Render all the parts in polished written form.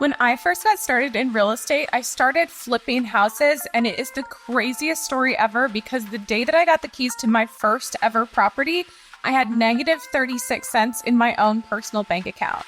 When I first got started in real estate, I started flipping houses, and it is the craziest story ever because the day that I got the keys to my first ever property, I had negative 36 cents in my own personal bank account.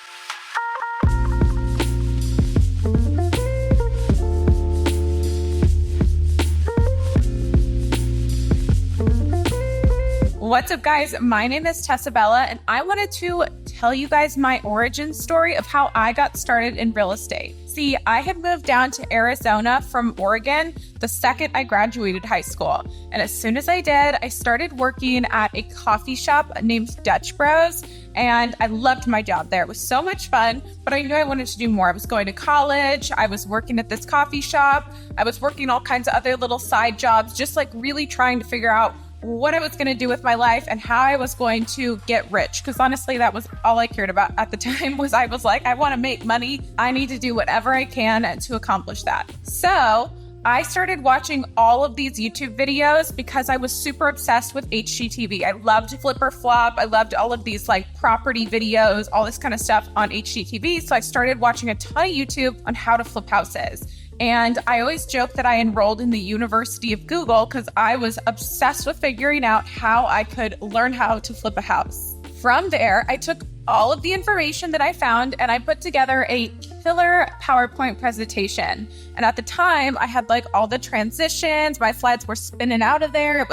What's up, guys? My name is Tessabella, and I wanted to tell you guys my origin story of how I got started in real estate. See, I had moved down to Arizona from Oregon the second I graduated high school. And as soon as I did, I started working at a coffee shop named Dutch Bros. And I loved my job there. It was so much fun, but I knew I wanted to do more. I was going to college. I was working at this coffee shop. I was working all kinds of other little side jobs, just like really trying to figure out what I was going to do with my life and how I was going to get rich. Because honestly, that was all I cared about at the time. I was like, I want to make money. I need to do whatever I can to accomplish that. So I started watching all of these YouTube videos because I was super obsessed with HGTV. I loved Flip or Flop. I loved all of these like property videos, all this kind of stuff on HGTV. So I started watching a ton of YouTube on how to flip houses. And I always joke that I enrolled in the University of Google because I was obsessed with figuring out how I could learn how to flip a house. From there, I took all of the information that I found and I put together a killer PowerPoint presentation. And at the time, I had like all the transitions, my slides were spinning out of there.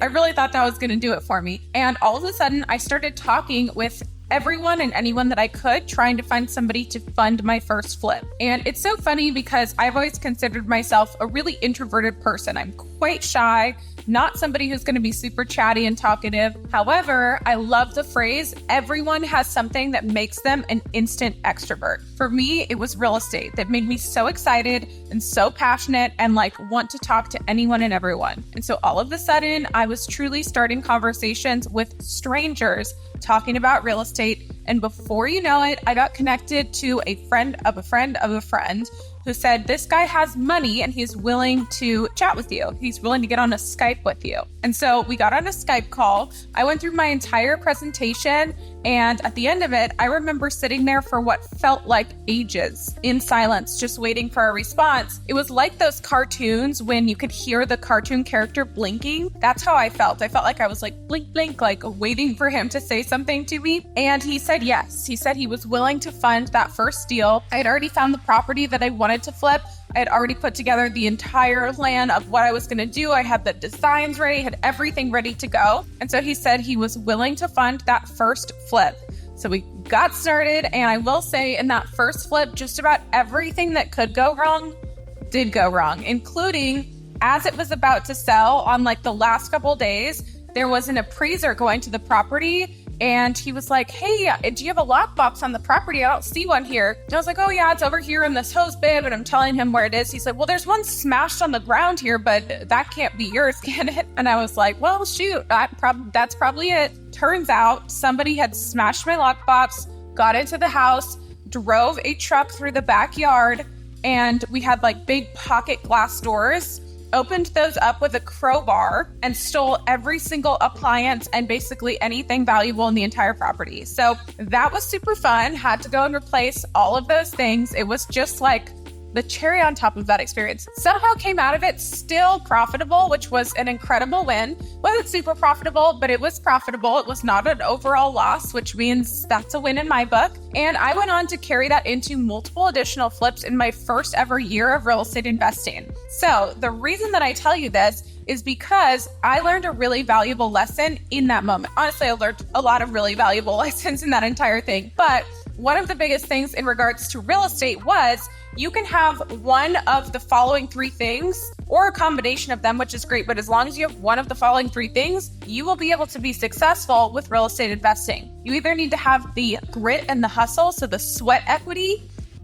I really thought that was going to do it for me. And all of a sudden, I started talking with everyone and anyone that I could, trying to find somebody to fund my first flip. And it's so funny because I've always considered myself a really introverted person. I'm quite shy, not somebody who's going to be super chatty and talkative. However, I love the phrase, everyone has something that makes them an instant extrovert. For me, it was real estate that made me so excited and so passionate and like want to talk to anyone and everyone. And so all of a sudden, I was truly starting conversations with strangers talking about real estate. And before you know it, I got connected to a friend of a friend of a friend who said, this guy has money and he's willing to chat with you. He's willing to get on a Skype with you. And so we got on a Skype call. I went through my entire presentation. And at the end of it, I remember sitting there for what felt like ages in silence, just waiting for a response. It was like those cartoons when you could hear the cartoon character blinking. That's how I felt. I felt like I was like, blink, blink, like waiting for him to say something to me. And he said yes. He said he was willing to fund that first deal. I had already found the property that I wanted to flip. I had already put together the entire plan of what I was going to do. I had the designs ready, had everything ready to go. And so he said he was willing to fund that first flip. So we got started, and I will say in that first flip, just about everything that could go wrong did go wrong, including as it was about to sell on like the last couple days, there was an appraiser going to the property. And he was like, hey, do you have a lockbox on the property? I don't see one here. And I was like, oh yeah, it's over here in this hose bib. And I'm telling him where it is. He's like, well, there's one smashed on the ground here, but that can't be yours, can it? And I was like, well, shoot, that's probably it. Turns out somebody had smashed my lockbox, got into the house, drove a truck through the backyard, and we had like big pocket glass doors. Opened those up with a crowbar and stole every single appliance and basically anything valuable in the entire property. So that was super fun. Had to go and replace all of those things. It was just like the cherry on top of that experience. Somehow came out of it still profitable, which was an incredible win. Wasn't super profitable, but it was profitable. It was not an overall loss, which means that's a win in my book. And I went on to carry that into multiple additional flips in my first ever year of real estate investing. So the reason that I tell you this is because I learned a really valuable lesson in that moment. Honestly, I learned a lot of really valuable lessons in that entire thing. But one of the biggest things in regards to real estate was you can have one of the following three things or a combination of them, which is great. But as long as you have one of the following three things, you will be able to be successful with real estate investing. You either need to have the grit and the hustle, so the sweat equity,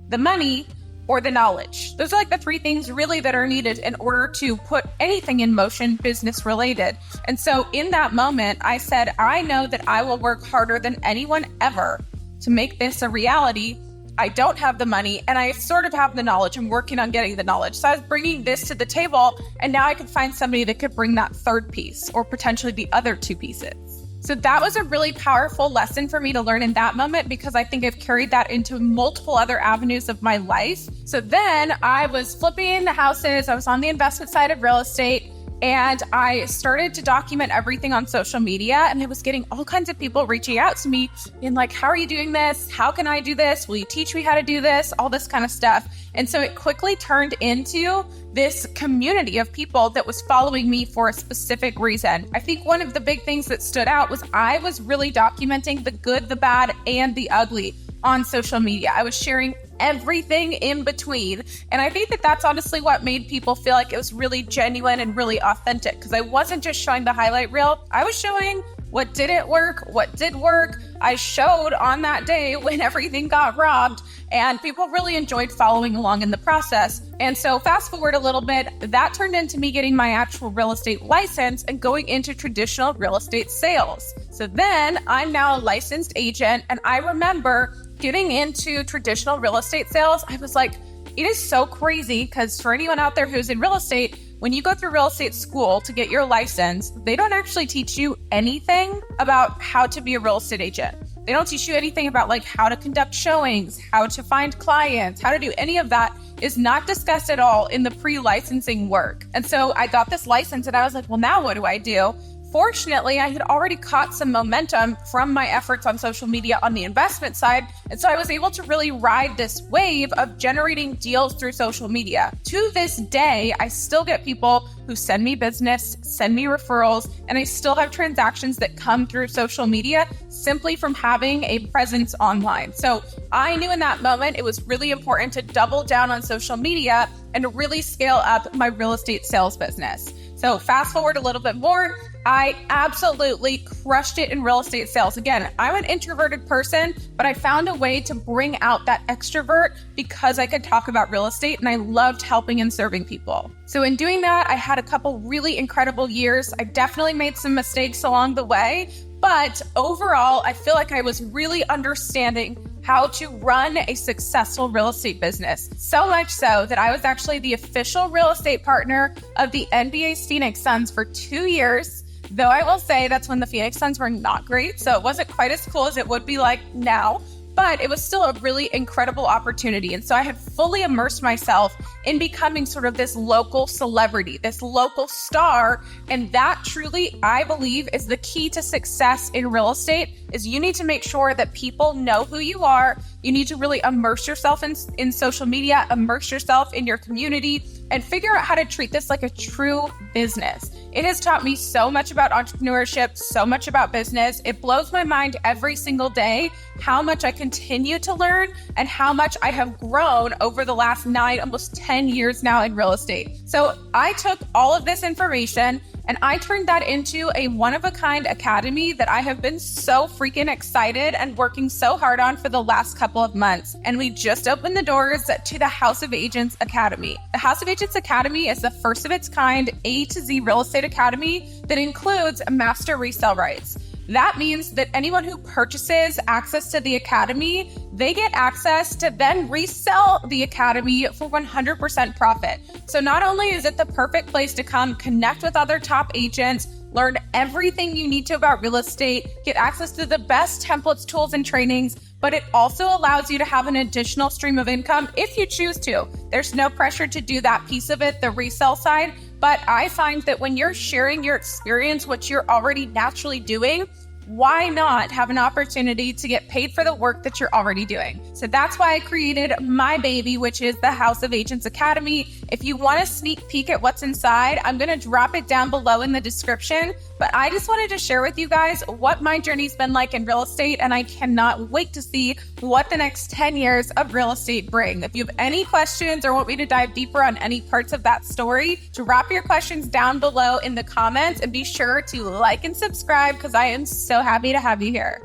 the money, or the knowledge. Those are like the three things really that are needed in order to put anything in motion business related. And so in that moment, I said, I know that I will work harder than anyone ever to make this a reality. I don't have the money and I sort of have the knowledge. I'm working on getting the knowledge. So I was bringing this to the table, and now I could find somebody that could bring that third piece or potentially the other two pieces. So that was a really powerful lesson for me to learn in that moment, because I think I've carried that into multiple other avenues of my life. So then I was flipping houses. I was on the investment side of real estate, and I started to document everything on social media, and I was getting all kinds of people reaching out to me being like, how are you doing this? How can I do this? Will you teach me how to do this? All this kind of stuff. And so it quickly turned into this community of people that was following me for a specific reason. I think one of the big things that stood out was I was really documenting the good, the bad, and the ugly on social media. I was sharing everything in between. And I think that that's honestly what made people feel like it was really genuine and really authentic, because I wasn't just showing the highlight reel. I was showing what didn't work, what did work. I showed on that day when everything got robbed, and people really enjoyed following along in the process. And so fast forward a little bit, that turned into me getting my actual real estate license and going into traditional real estate sales. So then I'm now a licensed agent, and I remember getting into traditional real estate sales. I was like, it is so crazy, because for anyone out there who's in real estate, when you go through real estate school to get your license, they don't actually teach you anything about how to be a real estate agent. They don't teach you anything about like how to conduct showings, how to find clients, how to do any of that is not discussed at all in the pre-licensing work. And so I got this license, and I was like, well, now what do I do? Fortunately, I had already caught some momentum from my efforts on social media on the investment side. And so I was able to really ride this wave of generating deals through social media. To this day, I still get people who send me business, send me referrals, and I still have transactions that come through social media simply from having a presence online. So I knew in that moment it was really important to double down on social media and to really scale up my real estate sales business. So fast forward a little bit more, I absolutely crushed it in real estate sales. Again, I'm an introverted person, but I found a way to bring out that extrovert because I could talk about real estate, and I loved helping and serving people. So in doing that, I had a couple really incredible years. I definitely made some mistakes along the way, but overall, I feel like I was really understanding how to run a successful real estate business. So much so that I was actually the official real estate partner of the NBA's Phoenix Suns for 2 years. Though I will say that's when the Phoenix Suns were not great, so it wasn't quite as cool as it would be like now. But it was still a really incredible opportunity. And so I had fully immersed myself in becoming sort of this local celebrity, this local star. And that truly, I believe, is the key to success in real estate, is you need to make sure that people know who you are. You need to really immerse yourself in social media, immerse yourself in your community, and figure out how to treat this like a true business. It has taught me so much about entrepreneurship, so much about business. It blows my mind every single day how much I continue to learn and how much I have grown over the last 9, almost 10 years now in real estate. So I took all of this information and I turned that into a one-of-a-kind academy that I have been so freaking excited and working so hard on for the last couple of months. And we just opened the doors to the House of Agents Academy. The House of Agents Academy is the first of its kind A to Z real estate academy that includes master resale rights. That means that anyone who purchases access to the academy, they get access to then resell the academy for 100% profit. So not only is it the perfect place to come connect with other top agents, learn everything you need to about real estate, get access to the best templates, tools, and trainings, but it also allows you to have an additional stream of income if you choose to. There's no pressure to do that piece of it, the resale side. But I find that when you're sharing your experience, what you're already naturally doing, why not have an opportunity to get paid for the work that you're already doing? So that's why I created my baby, which is the House of Agents Academy. If you want a sneak peek at what's inside, I'm going to drop it down below in the description. But I just wanted to share with you guys what my journey's been like in real estate, and I cannot wait to see what the next 10 years of real estate bring. If you have any questions or want me to dive deeper on any parts of that story, drop your questions down below in the comments and be sure to like and subscribe because I am so happy to have you here.